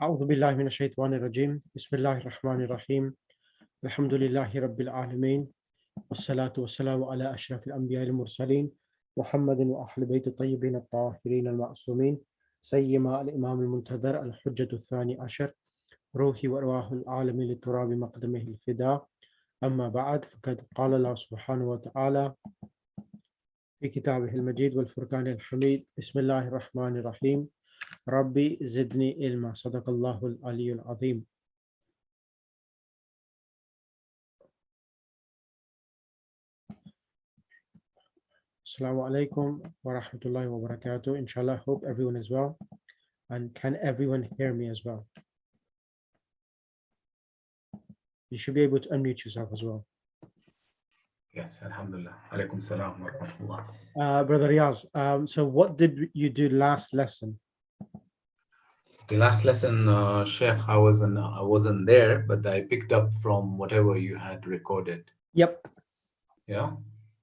أعوذ بالله من الشيطان الرجيم بسم الله الرحمن الرحيم الحمد لله رب العالمين والصلاة والسلام على أشرف الأنبياء المرسلين محمد وأهل بيت الطيبين الطاهرين المعصومين سيما الإمام المنتظر الحجة الثاني عشر روحي وأرواح العالمين لتراب مقدمه الفداء أما بعد فقد قال الله سبحانه وتعالى في كتابه المجيد والفرقان الحميد بسم الله الرحمن الرحيم ربي زدني علما صدق الله العلي العظيم. Assalamu alaikum wa rahmatullahi wa barakatuh. Inshallah, hope everyone is well. And can everyone hear me as well? You should be able to unmute yourself as well. Yes, alhamdulillah. Alaikum salam wa rahmatullah. Brother Riaz, so what did you do last lesson? The last lesson, Sheikh, I wasn't there, but I picked up from whatever you had recorded. Yep. Yeah.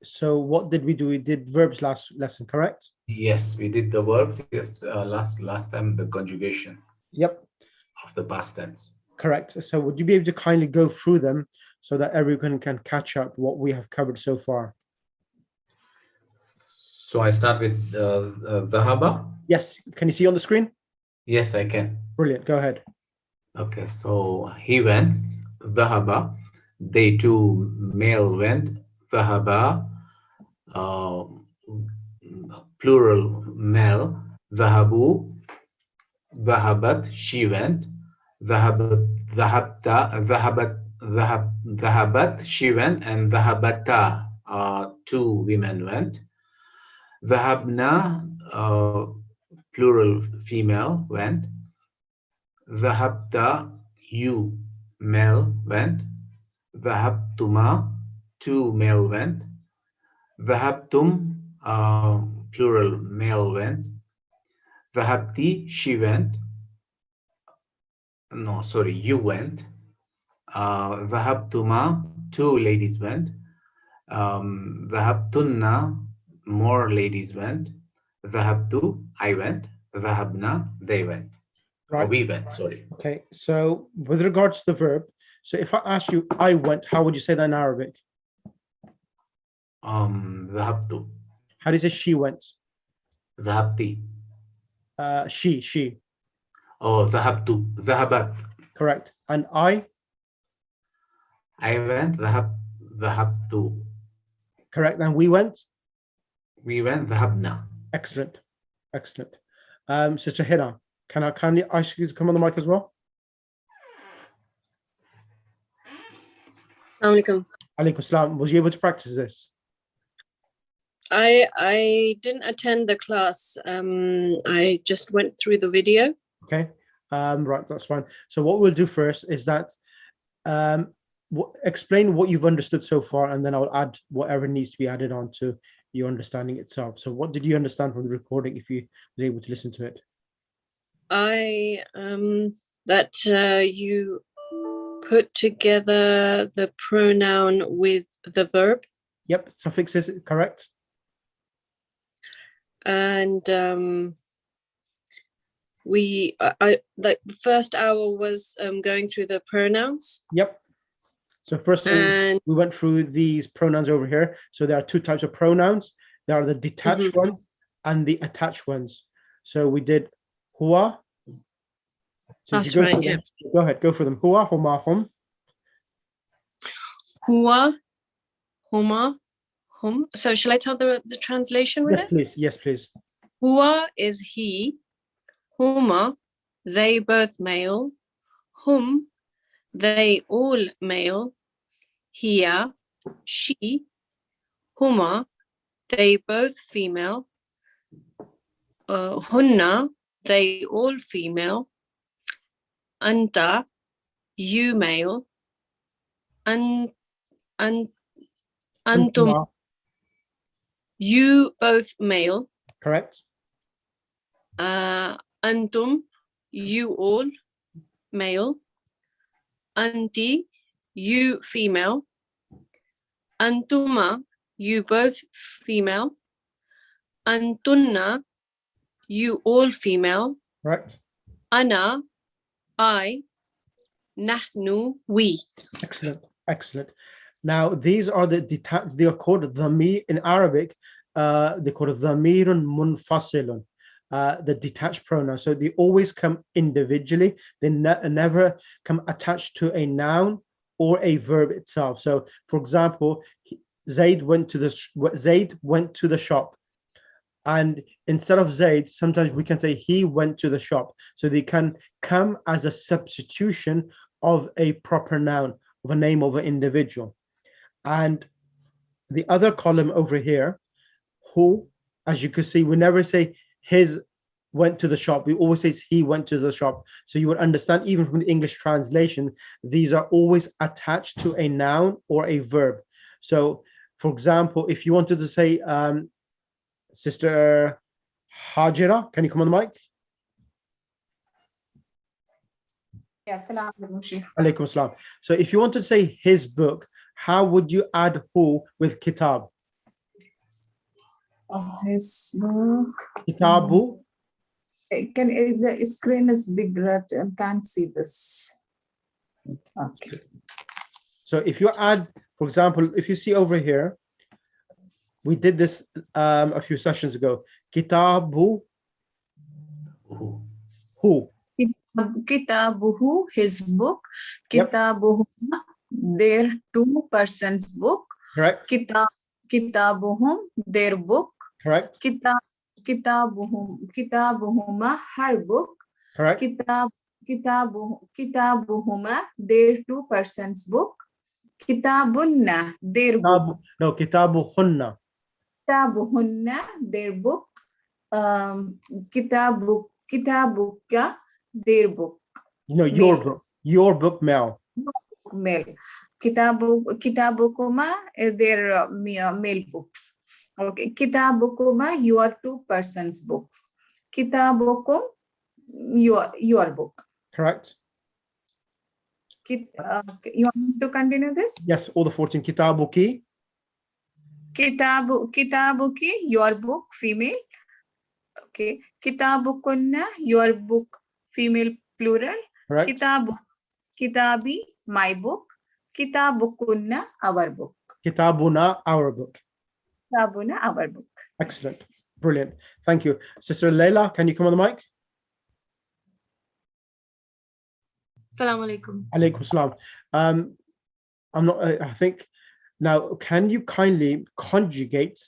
So what did we do? We did verbs last lesson, correct? Yes, we did the verbs. Yes, last time the conjugation. Yep. Of the past tense. Correct. So would you be able to kindly go through them so that everyone can catch up what we have covered so far? So I start with dhahaba. Yes. Can you see on the screen? Yes, I can. Brilliant. Go ahead. Okay, so he went, dhahaba. They two male went, dhahaba. Plural male, dhahabu. Dhahabat, she went. Dhahabat, she went, and dhahabata, two women went. Dhahabna, plural female went. Dhahabta, you male went. Dhahabtuma, two male went. Dhahabtum, plural male went. Dhahabti, she went. No, sorry, you went. Dhahabtuma, two ladies went. Dhahabtunna, more ladies went. Dhahabtu, I went. Dhahabna, they went. Right. Or we went, sorry. Okay, so with regards to the verb, so if I ask you, I went, how would you say that in Arabic? Dhahabtu. How do you say she went? Dhahabti. She. Oh, dhahabtu. Dhahabat. Correct. And I went. Dhahabtu. Correct. And we went? We went. Dhahabna. Excellent. Excellent. Sister Hina, can I kindly ask you to come on the mic as well? Alaikum. Alaikum salam. Was you able to practice this? I didn't attend the class. I just went through the video. Okay. Right, that's fine. So what we'll do first is that explain what you've understood so far, and then I'll add whatever needs to be added on to your understanding itself. So what did you understand from the recording if you were able to listen to it? That you put together the pronoun with the verb. Yep, suffixes, correct. And I like the first hour was going through the pronouns. Yep. So first of all, we went through these pronouns over here. So there are two types of pronouns. There are the detached ones and the attached ones. So we did huwa. So that's right, yeah. Go ahead, go for them. Huwa, huma, hum. Huwa, huma, hum. So shall I tell the translation with it? Yes, please. Yes, please. Huwa is he. Huma, they both male. Hum, they all male. Hiya, she. Huma, they both female. Hunna, they all female. Anta, you male. Antum, you both male. Correct. Antum, you all male. Anti, you female. Antuma, you both female. Antunna, you all female. Right. Ana, I, nahnu, we. Excellent, excellent. Now these are the detached. They are called dhamir in Arabic. They call it dhamirun munfasilun. The detached pronoun. So they always come individually. They never come attached to a noun or a verb itself. So, for example, Zaid went to the shop. And instead of Zaid, sometimes we can say he went to the shop. So they can come as a substitution of a proper noun, of a name of an individual. And the other column over here, who, as you can see, we never say his went to the shop. We always say he went to the shop. So you would understand, even from the English translation, these are always attached to a noun or a verb. So, for example, if you wanted to say, Sister Hajira, can you come on the mic? Yes, salam alaikum, Sheikh. Alaikum salam. So if you want to say his book, how would you add who with kitab? His book. Kitabu. The screen is big, right? I can't see this. Okay. So if you add, for example, if you see over here, we did this a few sessions ago. Kitabu. Who? Kitabuhu, his book. Yep. Kitabuhu, their two persons' book. Correct. Kitabuhum, their book. Correct. Kitabuhuma, her book. Correct. Kitabuhuma, their two persons' book. Kitabunna, their book. No, kitabuhunna. Kitabuhunna, their book. Kitabuka, their book. No, your book. Your book, Mel. Male. Kitabukuma, their male books. Okay. Kitabukuma, your two persons' books. Kitabukum, your book. Correct. You want me to continue this? Yes, all the 14. Kitabuki. Kitabuki, your book, female. Okay. Kitabukunna, your book, female, plural. Correct. Kitabi, my book. Kitabukunna, our book. Kitabuna, our book. Kitabuna, our book. Excellent. Brilliant. Thank you. Sister Leila, can you come on the mic? Assalamu alaikum. Alaikum salam. I think, now, can you kindly conjugate?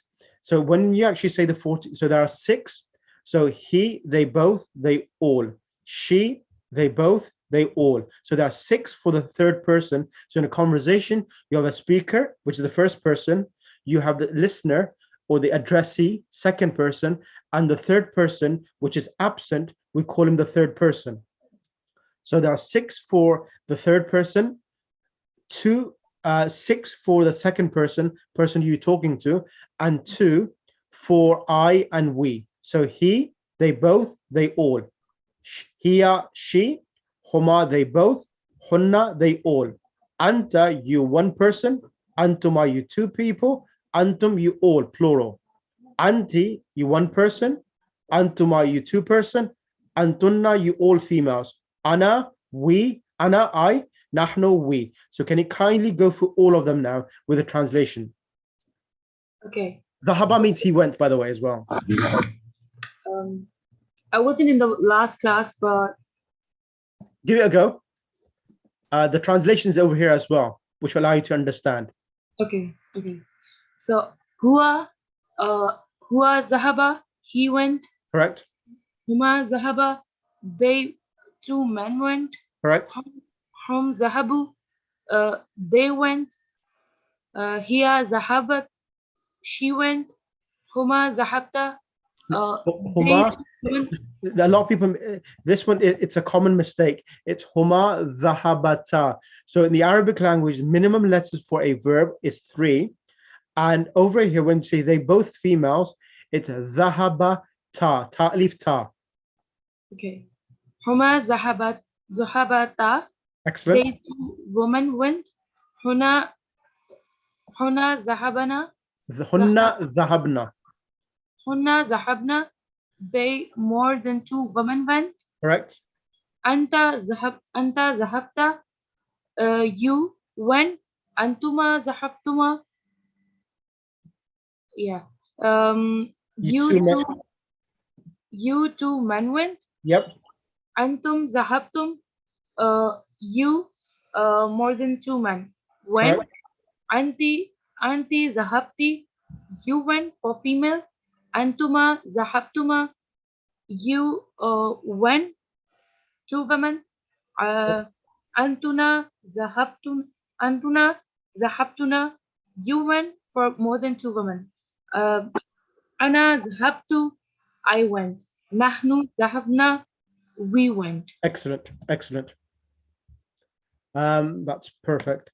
So when you actually say the 40, so there are 6. So he, they both, they all. She, they both, they all. So there are 6 for the third person. So in a conversation, you have a speaker, which is the first person. You have the listener or the addressee, second person, and the third person, which is absent, we call him the third person. So there are 6 for the third person, 6 for the second person you're talking to, and 2 for I and we. So he, they both, they all. Hiya, she. Huma, they both. Hunna, they all. Anta, you one person. Antuma, you 2 people. Antum, you all, plural. Anti, you one person. Antuma, you 2 person. Antunna, you all females. Ana, we. Ana, I. Nahnu, we. So can you kindly go through all of them now with a translation? Okay. Dhahaba means he went, by the way, as well. I wasn't in the last class, but Give it a go. The translation is over here as well, which will allow you to understand. okay. So Hua Zahaba, he went. Correct? Huma Zahaba, they 2 men went. Correct? Hum Zahabu, they went. Hiya Zahabat, she went. Huma Zahabta, Huma, a lot of people, this one, it's a common mistake. It's Huma Zahabata. So in the Arabic language, minimum letters for a verb is 3. And over here, when you say they both females, it's Zahabata, ta alif ta. Okay. Huma Zahabata. Excellent. They 2 women went. Huna Zahabana. Hunna Zahabna. Hunna Zahabna. They more than 2 women went. Correct? أنت ذهبت. You went. أنتما ذهبتما. Yeah. You two men. You two men went. Yep. أنتم ذهبتم. You more than two men went. Correct. أنتِ ذهبتِ. You went for female. أنتما ذهبتما. You went, two women. أنتنا ذهبتن. أنتنا ذهبتنا. You went for more than two women. أنا ذهبت. I went. نحن ذهبنا. We went. Excellent. Excellent. That's perfect.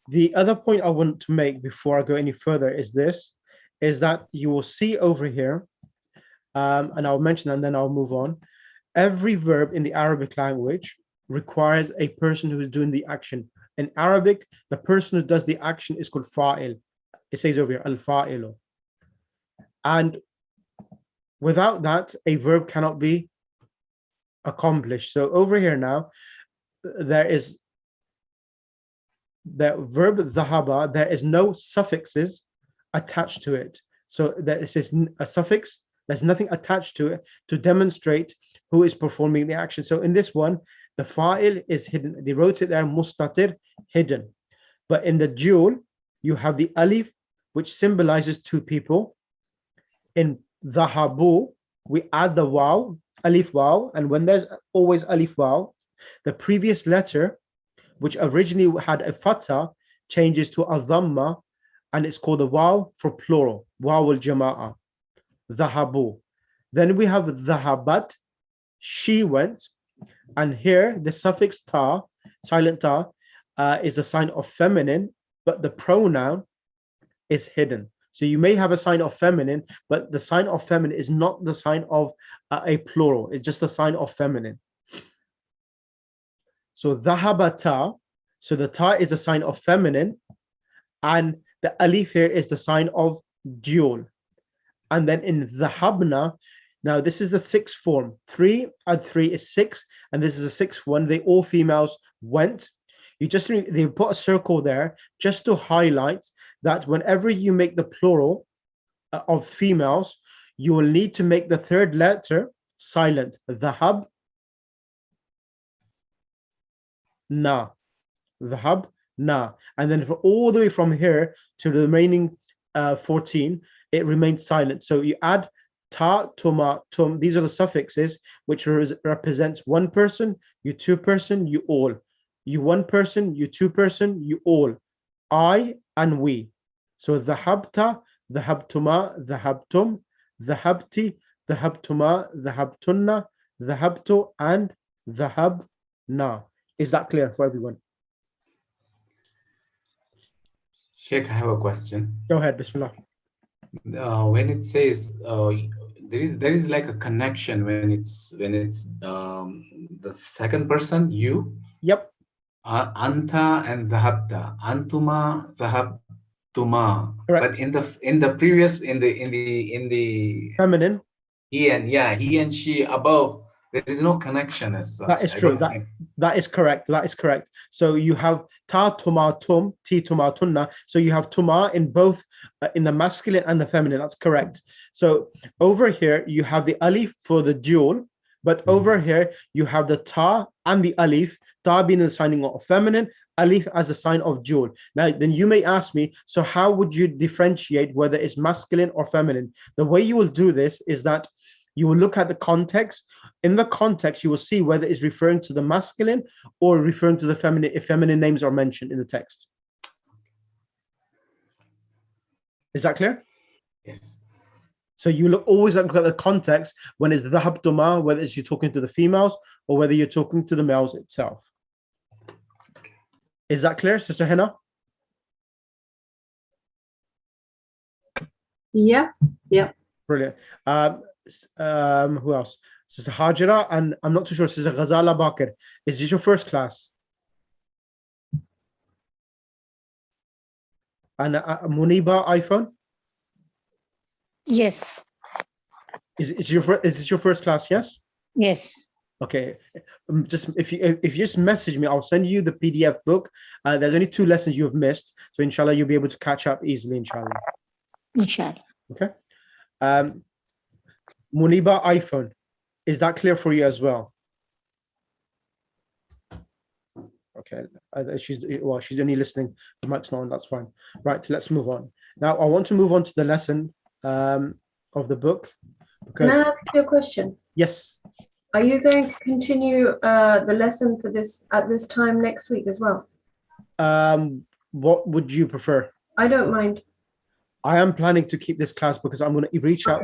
The other point I want to make before I go any further is this, is that you will see over here, and I'll mention and then I'll move on. Every verb in the Arabic language requires a person who is doing the action. In Arabic, the person who does the action is called fa'il. It says over here, al-fa'ilu. And without that, a verb cannot be accomplished. So over here now, there is the verb dhahaba, there is no suffixes attached to it. So this is a suffix, there's nothing attached to it to demonstrate who is performing the action. So in this one, the fa'il is hidden. They wrote it there, mustatir, hidden. But in the dual, you have the alif, which symbolizes two people. In dhahabu, we add the waw, alif waw, and when there's always alif waw, the previous letter, which originally had a fatha, changes to a dhamma, and it's called the waw for plural, waw al jama'a, dhahabu. Then we have dhahabat, she went, and here the suffix ta, silent ta, is a sign of feminine, but the pronoun is hidden. So you may have a sign of feminine, but the sign of feminine is not the sign of a plural, it's just a sign of feminine. So dhahabata, so the ta is a sign of feminine, and the alif here is the sign of dual. And then in dhahabna, now this is the sixth form. 3 and 3 is 6, and this is the sixth one. They all females went. You just they put a circle there just to highlight that whenever you make the plural of females, you will need to make the third letter silent. Dhahab na, dhahab na, and then for all the way from here to the remaining 14, it remains silent. So you add ta, tuma, tum. These are the suffixes which represents one person, you two person, you all. You one person, you two person, you all. I and we. So dhahabta, dhahabtuma, dhahabtum, dhahabti, dhahabtuma, dhahabtunna, dhahabtu, and dhahabna. Is that clear for everyone? Sheikh, I have a question. Go ahead, Bismillah. When it says there is like a connection when it's the second person, you. Yep. Anta and dhahabta, antuma, dhahabtuma. Correct. But in the previous in the Feminine. he and she above, there is no connection as such. That is true. That is correct. That is correct. So you have ta, tuma, tum, ti, tuma, tunna. So you have tuma in both in the masculine and the feminine. That's correct. So over here you have the alif for the dual, but over here you have the ta and the alif. Ta being the signing of feminine, alif as a sign of dual. Now then you may ask me, so how would you differentiate whether it's masculine or feminine? The way you will do this is that you will look at the context. In the context, you will see whether it's referring to the masculine or referring to the feminine, if feminine names are mentioned in the text. Is that clear? Yes. So you always look at the context when it's dhahabtuma, whether it's you're talking to the females or whether you're talking to the males itself. Is that clear, Sister Henna? Yeah. Brilliant. Who else? Sister Hajira, and I'm not too sure, Sister Ghazala Bakir. Is this your first class? And Muniba iPhone? Yes. Is this your first class? Yes. Yes. Okay. Just if you just message me, I'll send you the PDF book. There's only 2 lessons you have missed, so inshallah you'll be able to catch up easily, inshallah. Inshallah. Okay. Muniba iPhone, is that clear for you as well? Okay, she's only listening. The mic's not on. That's fine. Right, let's move on. Now I want to move on to the lesson of the book. Can I Because ask you a question? yes, Are you going to continue the lesson for this at this time next week as well? what would you prefer? I don't mind. I am planning to keep this class because I'm going to reach out.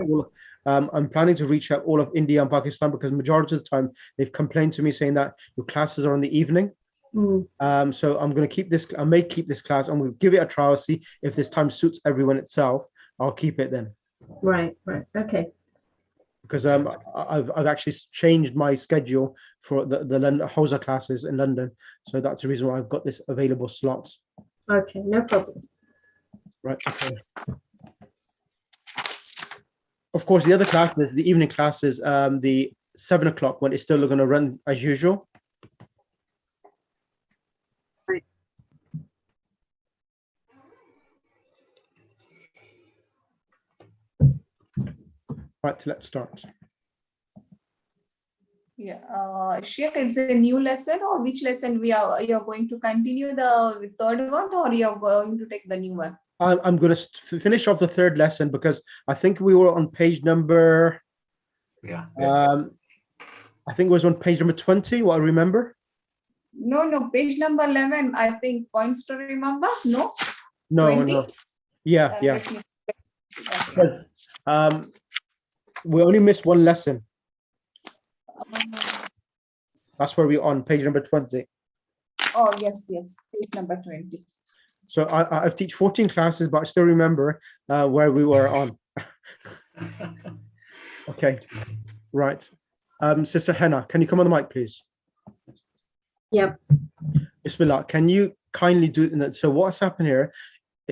I'm planning to reach out all of India and Pakistan because majority of the time they've complained to me saying that your classes are in the evening. So I'm going to keep this. I may keep this class. I'm going to give it a trial, see if this time suits everyone itself. I'll keep it then. Right. Okay. Because I've actually changed my schedule for the London Hausa classes in London, so that's the reason why I've got this available slots. Okay, no problem. Right. Okay. Of course, the other classes, the evening classes, the 7 o'clock one is still going to run as usual. Right. Right. Let's start. Yeah, Sheikh, it's a new lesson, or which lesson you're going to continue the third one, or you're going to take the new one? I'm going to finish off the 3rd lesson because I think we were on page number. Yeah. I think it was on page number 20. What I remember. No, page number 11. I think points to remember. No. No. 20? Yeah. Let me- Because, we only missed 1 lesson. That's where we're on page number 20. Oh, yes, page number 20. So I've teach 14 classes, but I still remember where we were on. Okay, right. Sister Henna, can you come on the mic, please? Yep. Bismillah, can you kindly do, so what's happened here,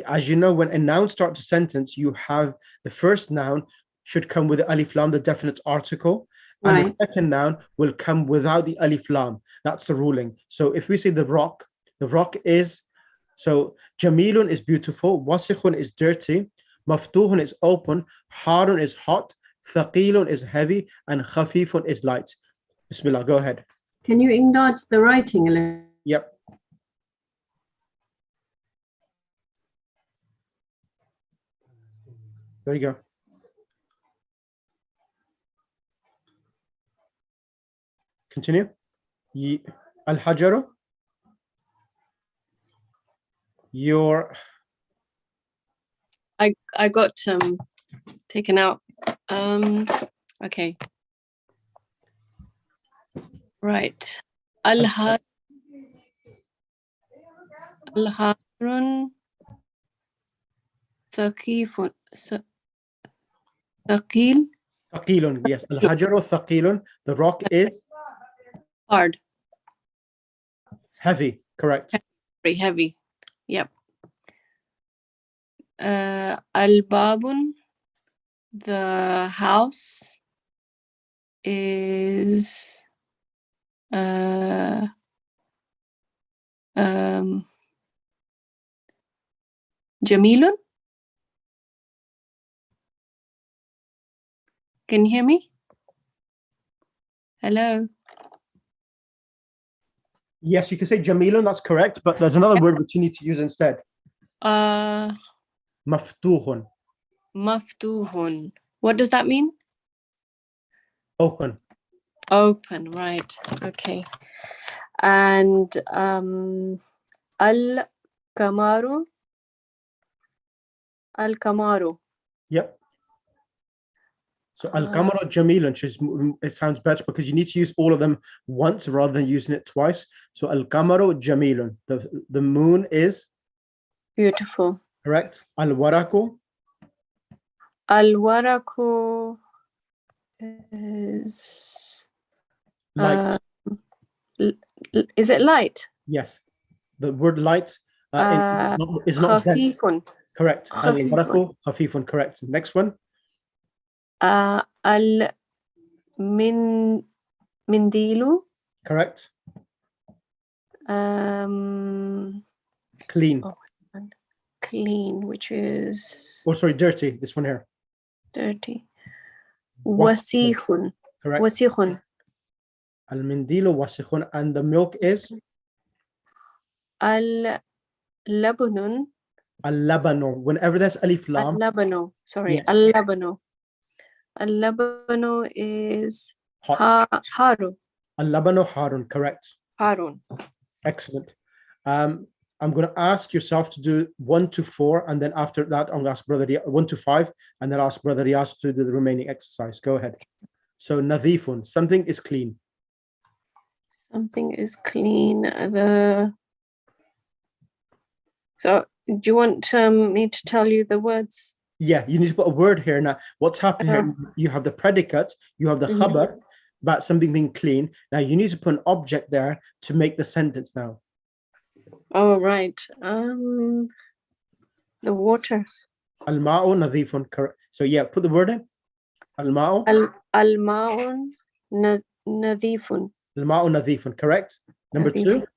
as you know, when a noun starts a sentence, you have the first noun should come with the alif lam, the definite article, and Right. the second noun will come without the alif lam. That's the ruling. So if we say the rock is, so Jamilun is beautiful, Wasikhun is dirty, Maftuhun is open, Harun is hot, Thaqilun is heavy, and Khafifun is light. Bismillah, go ahead. Can you enlarge the writing a little? Yep. There you go. Continue. Al-Hajaru. I got taken out. Okay. Right. Al-Harun Thaqifun Thaqil Thaqilun, yes. Al-Hajaru Thaqilun. The rock is hard. heavy, correct. Very heavy. Yep. Al-Babun, the house is Jamilun. Can you hear me? Hello. Yes, you can say Jamilun, that's correct, but there's another word which you need to use instead. Maftuhun. Maftuhun. What does that mean? Open. Open, right. Okay. And Al-Kamaru. Al-Kamaru. Yep. So Al-Kamaru Jamilun, it sounds better because you need to use all of them once rather than using it twice. So Al-Kamaru Jamilun. The moon is Beautiful. correct. Al-Waraku. Al-Waraku is Light. Is it light? Yes. The word light is not dense. Khafifun. Correct. Khafifun. Al-Waraku Khafifun, correct. Next one. Mindilu. Correct. Clean. Oh, clean, which is Oh, sorry, dirty. This one here. dirty. Wasikhun. Wasihun. Correct. Wasihun. Al-mindilu wasikhun. And the milk is? Al-labnun. Al-labanu. Whenever there's alif lam. Al-labanu. Sorry, Yeah. al-labanu. Al-labanu is Hot. Harun. Al-labanu harun. Correct. Harun. Excellent. I'm going to ask yourself to do 1 to 4, and then after that, I'm going to ask Brother 1 to 5, and then ask Brother Riyaz to do the remaining exercise. Go ahead. So, nadhifun, something is clean. Something is clean. So, do you want me to tell you the words? Yeah, you need to put a word here. Now, what's happening here? You have the predicate, you have the khabar about something being clean. Now, you need to put an object there to make the sentence now. Oh, right. The water. Al-ma'u nadhifun. Correct. So, yeah, put the word in. Al-ma'u. Al-ma'un nadhifun. Al-ma'u nadhifun. Correct. Number 2.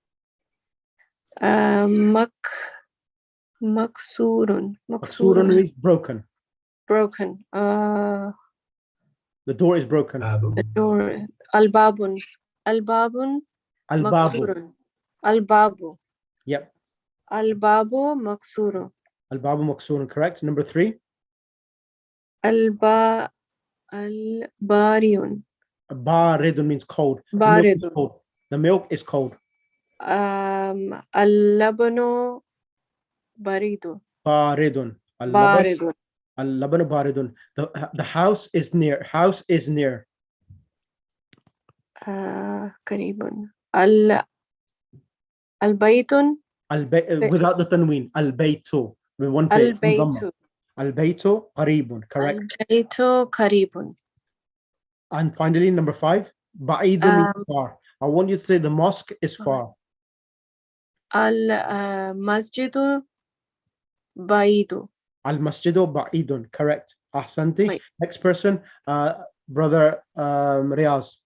Maksurun. Maksurun means broken. Broken. The door is broken. The door. Al-babun. Al-babun. Al-babu. Maksurun. Al-babu. Yep. Al-babu maksurun. Al-babu maksurun. Correct. Number 3. Al-bariyun. Baridun means cold. Baridun. The milk is cold. Al-labanu baridu. Baridun. Baridun. Al-labanu baridun. The house is near. House is near. Karibun. Al-baytun. Without the tanween. Al-baytu. With one Al-baytu. Al-baytu qaribun. Correct. Al-baytu karibun. And finally, number 5. Ba'idun means far. I want you to say the mosque is far. Al-masjidu baidu. Al-masjidu ba'idun. Correct. Ahsanti. Wait. Next person, Brother Riyaz.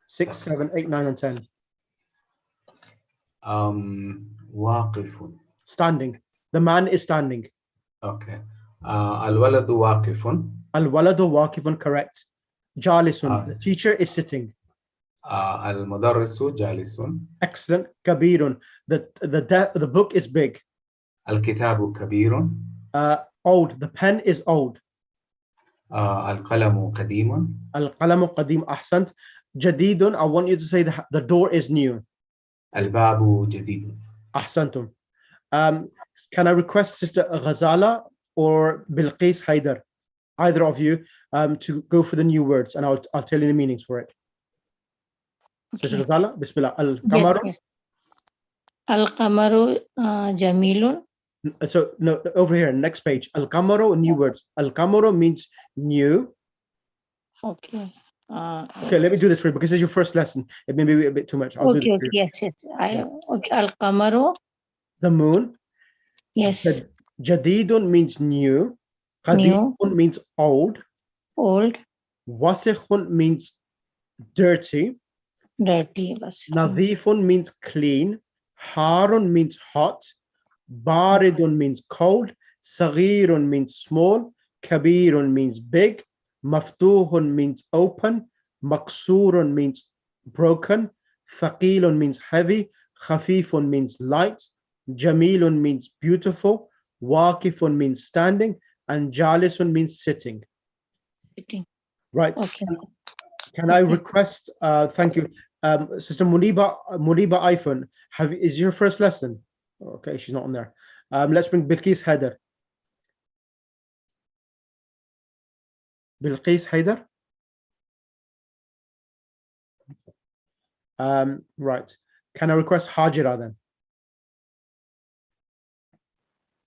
6, 7, 8, 9, and 10. Waqifun. Standing. The man is standing. Okay. Al-waladu waqifun. Al-waladu waqifun. Correct. Jalisun. The teacher is sitting. Al-mudarrisu jalisun. Excellent. Kabirun. The book is big. Al-kitabu kabirun. Old. The pen is old. Al-qalamu qadimun. Al-qalamu qadim. Ahsant. Jadidun. I want you to say the door is new. Al-babu jadidun. Ahsantum. Can I request Sister Ghazala or Bilqis Haider, either of you, to go for the new words, and I'll tell you the meanings for it. Okay. Sister Ghazala, Bismillah. Al-Qamaru. Yes. Al-Qamaru Jamilun. So no, over here, next page. Al-Qamaru, new words. Al-Qamaru means new. Okay. Okay, let me do this for you because it's your first lesson. It may be a bit too much. I'll do this for you. Yes. Okay. Al-Qamaru. The moon. Yes. Jadidun means new. Qadimun means old. Old. Wasikhun means dirty. Dirty. Nadhifun means clean. Harun means hot. Baridun means cold. Saghirun means small. Kabirun means big. Maftuhun means open. Maksurun means broken. Thaqilun means heavy. Khafifun means light. Jamilun means beautiful. Waqifun means standing. And Jalisun means sitting. Sitting. Right. Okay. Can I request, thank you, Sister Muniba Ifan, is your first lesson? Okay, she's not on there. Let's bring Bilqis Haider. Bilqis Haider. Right. Can I request Hajira then?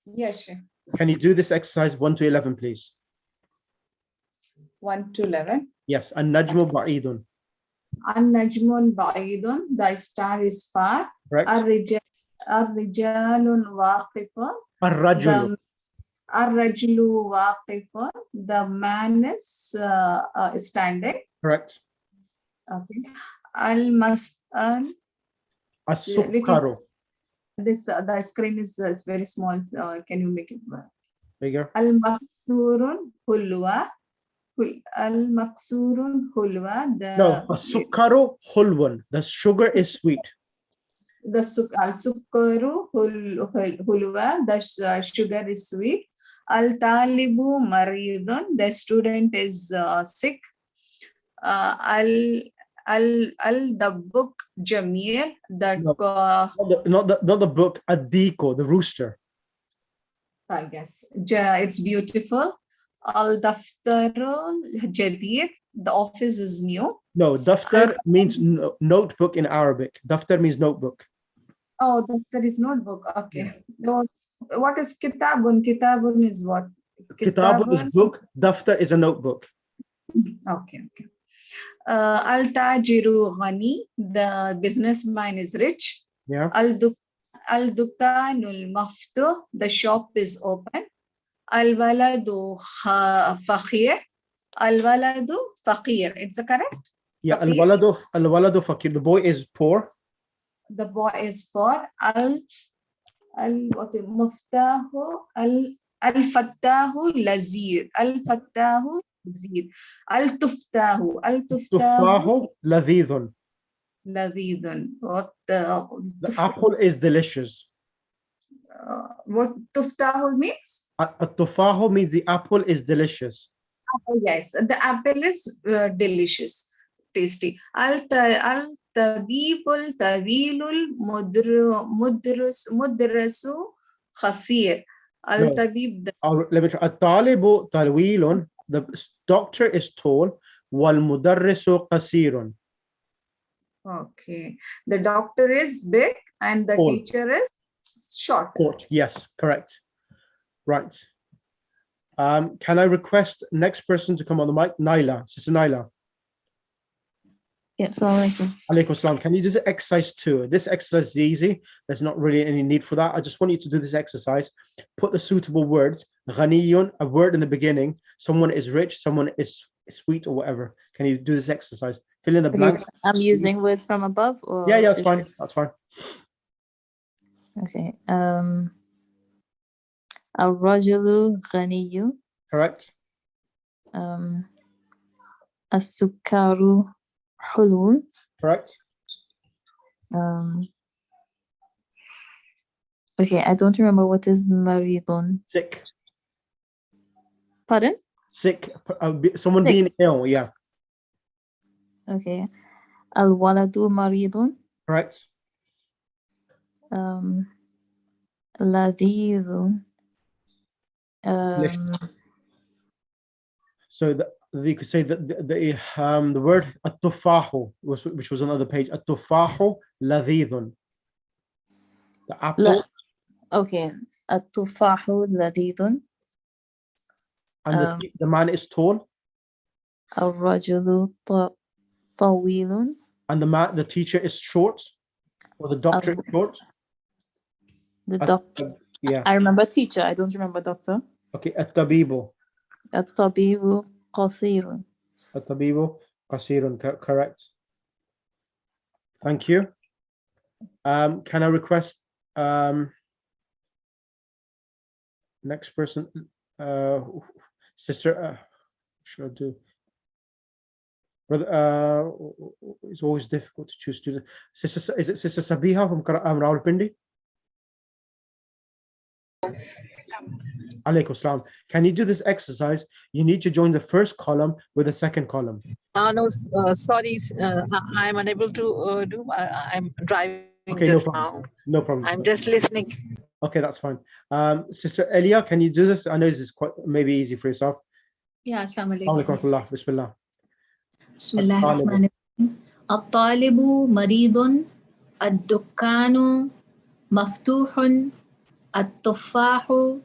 Yes, sure. Can you do this exercise 1 to 11, please? 1 to 11. Yes. An-najmu ba'idun. An-najmun ba'idun. The star is far. Correct. Ar-rijalun waqifun. Ar-rajulu. Ar-rajulu waqifun. The man is standing. Correct. Okay. Al-mas'al. As-sukkaru. This the screen is very small. Can you make it Bigger. Al-maksurun hulwa. Al-maksurun hulwa. No, as-sukkaru hulwan. The sugar is sweet. The al-sukkaru hulwa. The sugar is sweet. Al-talibu maridun. The student is sick. The book Jamil. Not the book. Adiko, the rooster. I guess it's beautiful. Al-daftarul jadid. The office is new. No, daftar means notebook in Arabic. Daftar means notebook. Oh, daftar is notebook. Okay. So, what is kitabun? Kitabun is what? Kitabun is book. Daftar is a notebook. Okay. Al-tajiru ghani. The businessman is rich. Yeah. Al-dukkanul maftuh. The shop is open. Al-waladu fakhir. Al-waladu faqir. It's correct? Yeah. Faqir. Al-waladu fakir. The boy is poor. The boy is poor. Al-muftahu. Al-fattahu lazir. Al-fattahu lazir. Al-tuftahu. Tufahu ladhidun. Ladidun. The apple is delicious. What tuftahu means? Tufahu means the apple is delicious. Yes, the apple is delicious, tasty. Al-tabibul tabilul mudrasu khasir. Al-tabib. Let me try. At-talibu talwilun. The doctor is tall. Wal mudarrisu qasirun. Okay. The doctor is big and the Tall. teacher is short. Short. Yes, correct. Right. Can I request next person to come on the mic? Naila, Sister Naila. Yes, Assalamualaikum. Alaikum salam. Can you do the exercise 2? This exercise is easy. There's not really any need for that. I just want you to do this exercise. Put the suitable words. Ghaniyun, a word in the beginning. Someone is rich, someone is sweet or whatever. Can you do this exercise? Fill in the blank. I'm using words from above, or Yeah, that's just- fine. That's fine. Okay. Al-rajulu ghaniyu. Correct. As-sukkaru hulun. Correct. Okay, I don't remember what is maridun. Sick. Pardon? Sick. Someone Sick. being ill. Yeah. Okay. Al-waladu maridun. Correct. Ladidun. So you could say that the word at-tufahu, which was another page. At-tufahu ladhidun. The apple. Okay. At-tufahu ladidun. And the man is tall. Al-rajulu tawilun. And the teacher is short. Or the doctor is short. The doctor. Yeah. I remember teacher. I don't remember doctor. Okay. At-tabibu. At-tabibu qasirun. At-tabibu qasirun. Correct. Thank you. Can I request next person? Sister, what should I do? Brother, it's always difficult to choose students. Sister, is it Sister Sabiha from Rawalpindi? Alaikum salam. Can you do this exercise? You need to join the first column with the second column. No, sorry, I'm unable to do. I'm driving Okay, just no problem. now. No problem. I'm just listening. Okay, that's fine. Sister Elia, can you do this? I know this is quite maybe easy for yourself. Yeah, assalamu Alaikum alaikum. warahmatullah. Bismillah. Bismillahirrahmanirrahim. At-talibu maridun. Ad-dukkanu maftuhun. At-tuffahu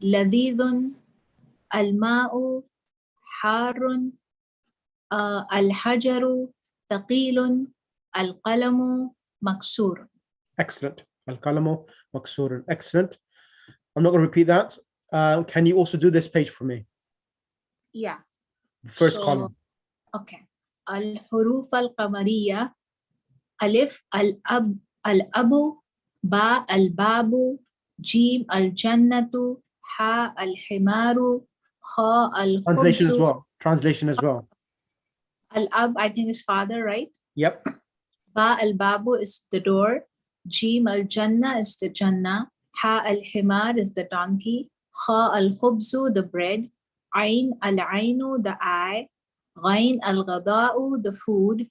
ladidun. Al-ma'u harun. Al-hajaru thaqilun. Al-qalamu maksur. Excellent. Al-kalamu maksurun. Excellent. I'm not going to repeat that. Can you also do this page for me? Yeah. First So, column. okay. Al-huruf al-qamariyya, alif al-abu, ba al-babu, jim al-jannatu, ha al-himaru, kha Translation as al-khubzu. well. Translation as well. Al-ab, I think, is father, right? Yep. Ba al-babu is the door. Jim al-jannah is the jannah. Ha al-himar is the donkey. Kha al-khubzu, the bread. Ain al-ainu, the eye. Ghain al-ghada'u, the food.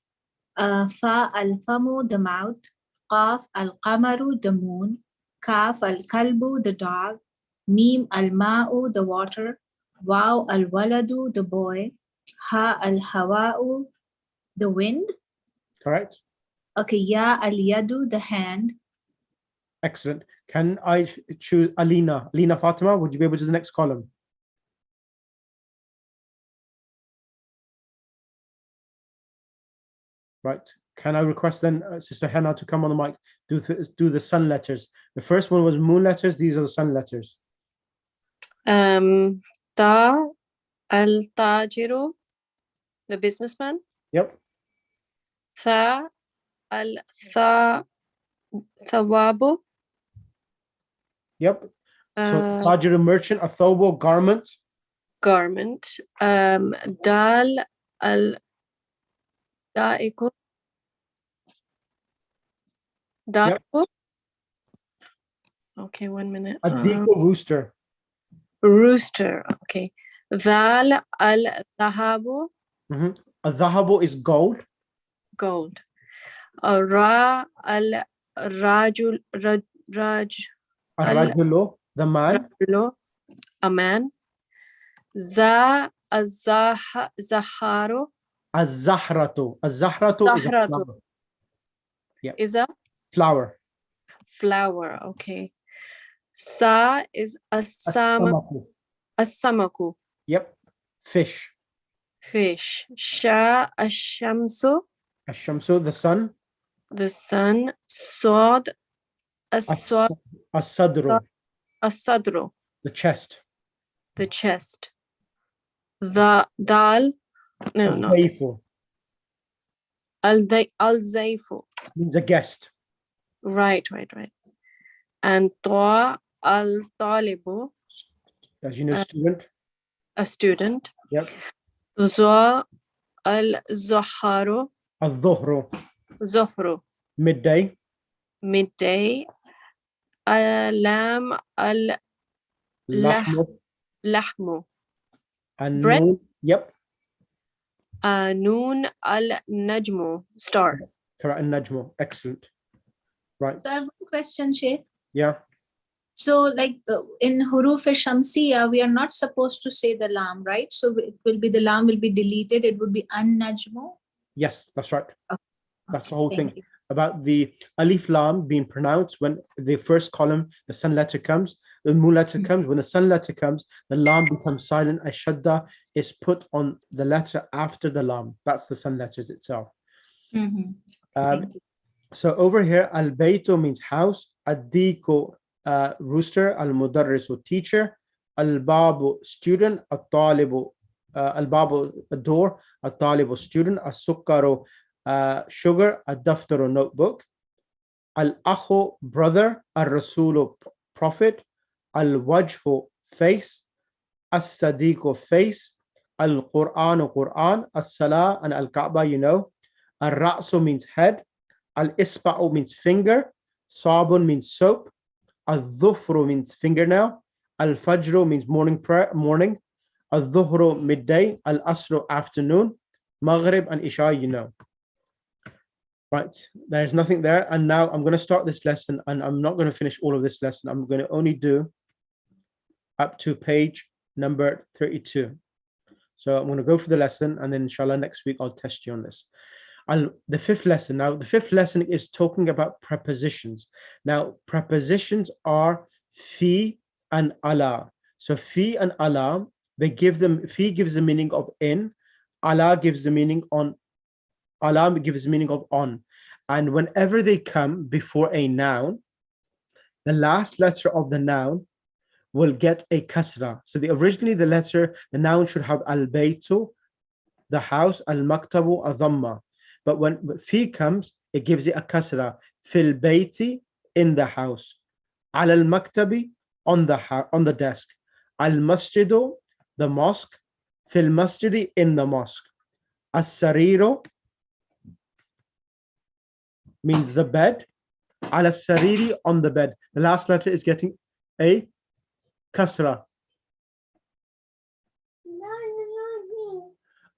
Fa al-famu, the mouth. Qaf al-qamaru, the moon. Kaf al-kalbu, the dog. Mim al-ma'u, the water. Waw al-waladu, the boy. Ha al-hawa'u, the wind. Correct. Okay, ya al-yadu, the hand. Excellent. Can I choose Alina? Alina Fatima, would you be able to do the next column? Right. Can I request then Sister Hannah to come on the mic, do the sun letters. The first one was moon letters. These are the sun letters. Ta al-tajiru, the businessman. Yep. Tha al-thawabu. Yep. So Tajir, merchant, a thobo, garment. Garment. Dal al-da'iku. Yep. Okay, 1 minute. Adiko, rooster. Rooster. Okay. Dhal al-dhahabu. A dhahabo is gold. Gold. Ra al-rajul Rajulo, the man. a man. Za az-zaharu. Az-zahratu. Az-zahratu is a flower. Yep. Is a Flower. flower. Okay. Sa is As-samaku. as-samaku. Yep. Fish. Fish. Sha ash-shamsu. Ash-shamsu, the sun. The sun. Sod as-sod. As-sadru, As-sadru. the chest. The chest. The dal. No, not Al-zayfu al-zayfu. means a guest. Right. And ta al-talibu, As you know, student. a student. Yep. Za al-zaharu, Al-dhuhru, zuhru, midday. midday. Lam Lahmu. al-lahmu, And bread. noon. Yep. Noon al-najmu, star. Correct. And najmu. Excellent. Right. So I have one question, Sheikh. Yeah. So like in huruf shamsiya, we are not supposed to say the lam, right? So it will be, the lam will be deleted. It would be an-najmu. Yes, that's right. Okay. That's the whole Thank thing you. about the alif lam being pronounced when the first column, the sun letter comes, the moon letter comes. When the sun letter comes, the lam becomes silent. Ashadda is put on the letter after the lam. That's the sun letters itself. So over here, al-baytu means house, ad-diku rooster, al-mudarrisu teacher, al-babu student, al-talibu al-babu door, al-talibu student, al-sukkaru sugar, al-daftaru notebook, al-akhu brother, al-rasulu prophet, al-wajhu face, as-sadiqu face, al-Qur'anu Qur'an, as-salah and al-Kaaba, you know, al-ra'su means head, al-isba'u means finger, sabun means soap, al-dhufru means fingernail, al-fajru means morning prayer, morning, al-dhuhru midday, al-asru afternoon, maghrib and isha, you know. Right, there's nothing there. And now I'm going to start this lesson, and I'm not going to finish all of this lesson. I'm going to only do up to page number 32. So I'm going to go for the lesson, and then inshallah next week I'll test you on this. The fifth lesson. Now, the fifth lesson is talking about prepositions. Now, prepositions are fi and ala. So fi and ala, they give them, fi gives the meaning of in, ala gives the meaning on, ala gives the meaning of on. And whenever they come before a noun, the last letter of the noun will get a kasra. So originally the noun should have al-baytu, the house, al-maktabu, a dhamma. But when fi comes, it gives it a kasra. Fil bayti, in the house. Al maktabi, on the desk. Al masjidu, the mosque. Fil masjidi, in the mosque. As sariru means the bed. Al sariri, on the bed. The last letter is getting a kasra.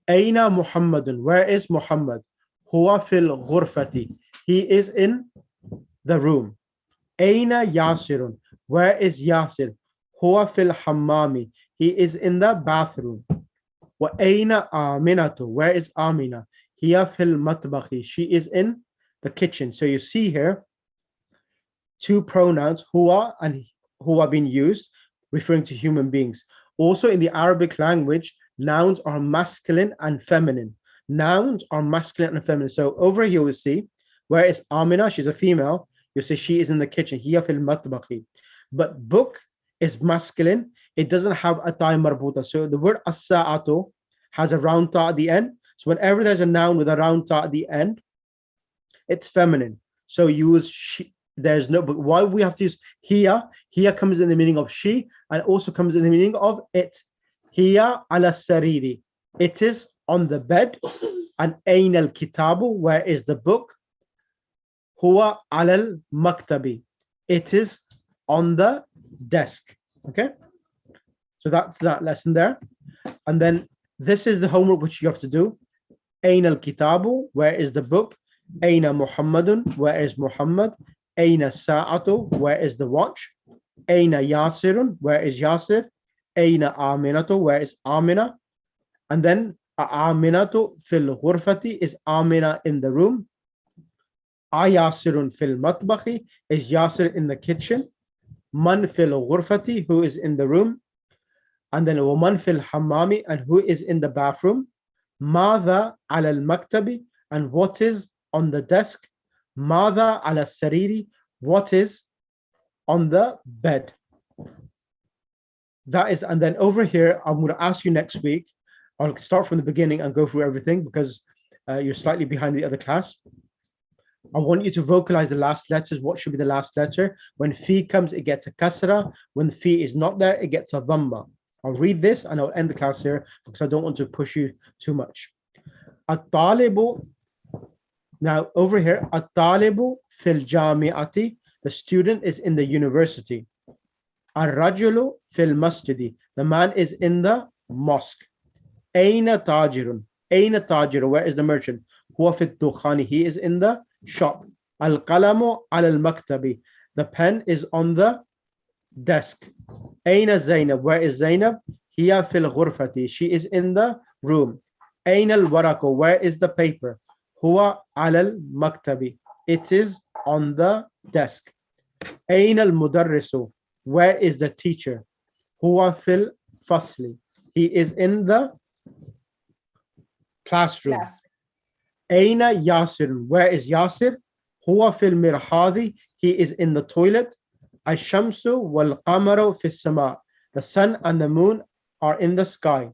Aina Muhammadun, where is Muhammad? Huwa fil ghurfati, he is in the room. Aina Yasirun, where is Yasir? Huwa fil hammami, he is in the bathroom. Wa aina Aminatu, where is Amina? Hiya fil matbakhi, she is in the kitchen. So you see here two pronouns, huwa and huwa, being used, referring to human beings. Also in the Arabic language, nouns are masculine and feminine. Nouns are masculine and feminine. So over here we see, where is Amina? She's a female. You say she is in the kitchen. Hiya fil matbakhi. But book is masculine. It doesn't have a ta marbuta. So the word as-sa'atu has a round ta at the end. So whenever there's a noun with a round ta at the end, it's feminine. So use she. There's no, but why we have to use hiya? Hiya comes in the meaning of she, and also comes in the meaning of it. Hiya ala sariri, it is on the bed. And ain al kitabu, where is the book? Huwa ala maktabi, it is on the desk. Okay, so that's that lesson there. And then this is the homework which you have to do. Ain al kitabu, where is the book? Aina Muhammadun, where is Muhammad? Aina Sa'atu, where is the watch? Aina Yasirun, where is Yasir? Aina Aminatu, where is Amina? And then Aminatu fil ghurfati, is Amina in the room? Ayasirun fil matbakhi, is Yasir in the kitchen? Man fil ghurfati, who is in the room? And then Waman fil hammami, and who is in the bathroom? Madha ala al maktabi, and what is on the desk? Madha ala sariri, what is on the bed? That is, and then over here, I'm going to ask you next week. I'll start from the beginning and go through everything because you're slightly behind the other class. I want you to vocalize the last letters. What should be the last letter? When fi comes, it gets a kasra. When fi is not there, it gets a dhamma. I'll read this and I'll end the class here because I don't want to push you too much. At-talibu. Now over here, at-talibu fil jami'ati, the student is in the university. Ar-rajulu fil masjidi, the man is in the mosque. Aina tajirun, aina tajiru, where is the merchant? Huwa fit dukhani, he is in the shop. Al-qalamu al-maktabi, the pen is on the desk. Aina Zainab, where is Zainab? Hiya fil ghurfati, she is in the room. Aina al-waraqu, where is the paper? Huwa alal maktabi, it is on the desk. Aina al-mudarrisu, where is the teacher? Huwa fil fasli, he is in the classroom. Aina Yasir, where is Yasir? Huwa fil mirhadi, he is in the toilet. Ash-shamsu wal qamaru fis sama, the sun and the moon are in the sky.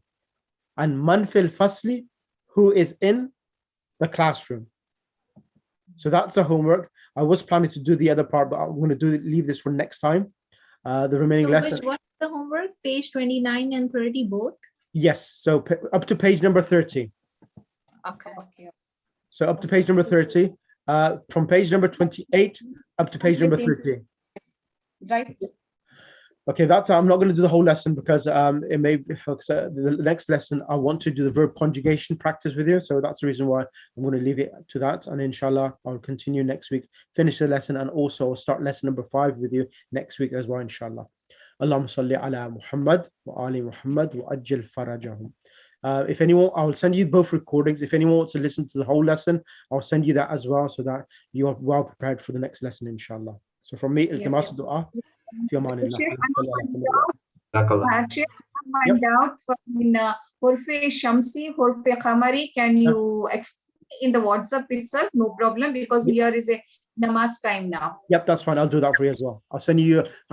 And man fil fasli, who is in the classroom. So that's the homework. I was planning to do the other part, but I'm going to leave this for next time. The remaining lesson. What's the homework? Page 29 and 30 both? Yes. So up to page number 30. Okay. So up to page number 30. From page number 28 up to page number 30. Right. Okay, that's, I'm not going to do the whole lesson because it may, the next lesson I want to do the verb conjugation practice with you. So that's the reason why I'm going to leave it to that. And inshallah, I'll continue next week, finish the lesson, and also I'll start lesson number 5 with you next week as well, inshallah. Allahumma salli ala Muhammad wa ali Muhammad wa ajil farajahum. If anyone, I'll send you both recordings. If anyone wants to listen to the whole lesson, I'll send you that as well so that you are well prepared for the next lesson, inshallah. So from me, iltimas dua. Actually, find out from Hurfe Shamsi, Hurfe Khamari. Can you explain in the WhatsApp itself? No problem, because here is a namaz time now. Yep, that's fine. I'll do that for you as well. I'll send you